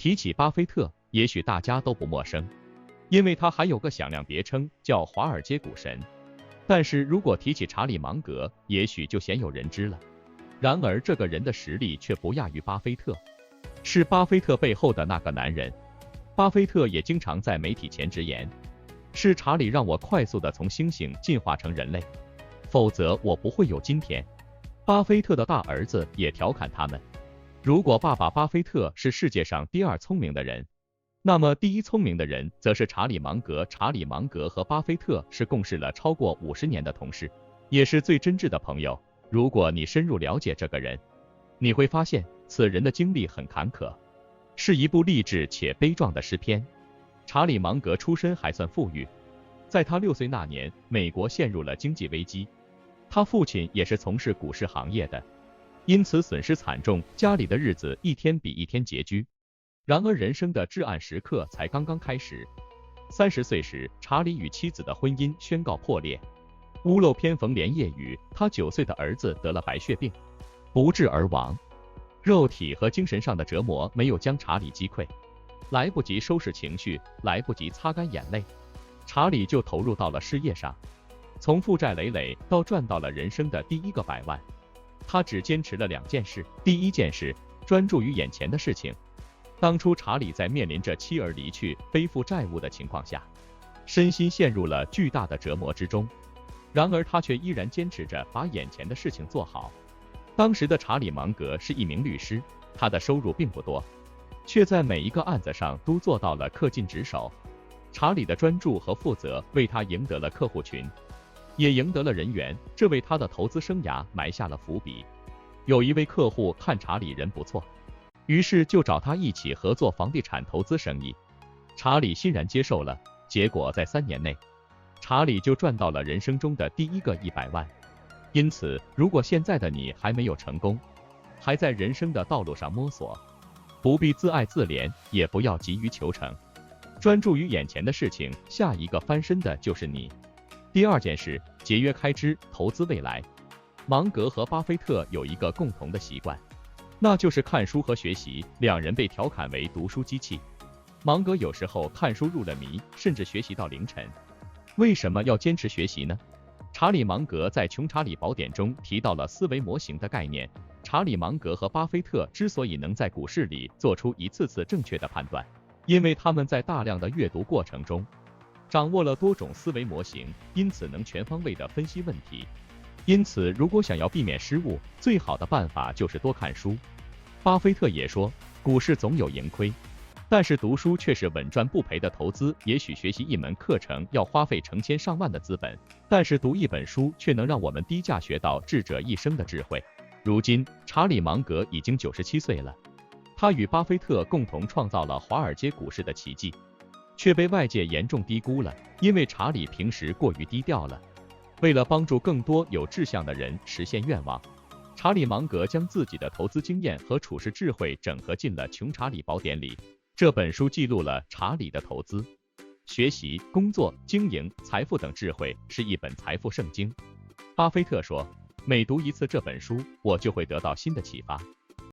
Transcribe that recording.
提起巴菲特，也许大家都不陌生，因为他还有个响亮别称叫华尔街股神。但是如果提起查理芒格，也许就鲜有人知了。然而这个人的实力却不亚于巴菲特，是巴菲特背后的那个男人。巴菲特也经常在媒体前直言，是查理让我快速的从猩猩进化成人类，否则我不会有今天。巴菲特的大儿子也调侃他们，如果爸爸巴菲特是世界上第二聪明的人，那么第一聪明的人则是查理芒格。查理芒格和巴菲特是共事了超过50年的同事，也是最真挚的朋友。如果你深入了解这个人，你会发现此人的经历很坎坷，是一部励志且悲壮的诗篇。查理芒格出身还算富裕，在他6岁那年，美国陷入了经济危机，他父亲也是从事股市行业的，因此损失惨重，家里的日子一天比一天拮据。然而人生的至暗时刻才刚刚开始。30岁时，查理与妻子的婚姻宣告破裂，屋漏偏逢连夜雨，他9岁的儿子得了白血病，不治而亡。肉体和精神上的折磨没有将查理击溃，来不及收拾情绪，来不及擦干眼泪，查理就投入到了事业上，从负债累累到赚到了人生的第一个100万。他只坚持了2件事，第一件事，专注于眼前的事情。当初查理在面临着妻儿离去、背负债务的情况下，身心陷入了巨大的折磨之中，然而他却依然坚持着把眼前的事情做好。当时的查理芒格是一名律师，他的收入并不多，却在每一个案子上都做到了恪尽职守。查理的专注和负责为他赢得了客户群，也赢得了人缘，这为他的投资生涯埋下了伏笔。有一位客户看查理人不错，于是就找他一起合作房地产投资生意。查理欣然接受了，结果在3年内，查理就赚到了人生中的第一个100万。因此，如果现在的你还没有成功，还在人生的道路上摸索，不必自爱自怜，也不要急于求成，专注于眼前的事情，下一个翻身的就是你。第2件事，节约开支，投资未来。芒格和巴菲特有一个共同的习惯，那就是看书和学习，两人被调侃为读书机器。芒格有时候看书入了迷，甚至学习到凌晨。为什么要坚持学习呢？查理芒格在《穷查理宝典》中提到了思维模型的概念。查理芒格和巴菲特之所以能在股市里做出一次次正确的判断，因为他们在大量的阅读过程中掌握了多种思维模型，因此能全方位的分析问题。因此，如果想要避免失误，最好的办法就是多看书。巴菲特也说，股市总有盈亏，但是读书却是稳赚不赔的投资。也许学习一门课程要花费成千上万的资本，但是读一本书却能让我们低价学到智者一生的智慧。如今，查理芒格已经97岁了，他与巴菲特共同创造了华尔街股市的奇迹，却被外界严重低估了，因为查理平时过于低调了。为了帮助更多有志向的人实现愿望，查理芒格将自己的投资经验和处世智慧整合进了《穷查理宝典》里。这本书记录了查理的投资、学习、工作、经营、财富等智慧，是一本财富圣经。巴菲特说，每读一次这本书，我就会得到新的启发。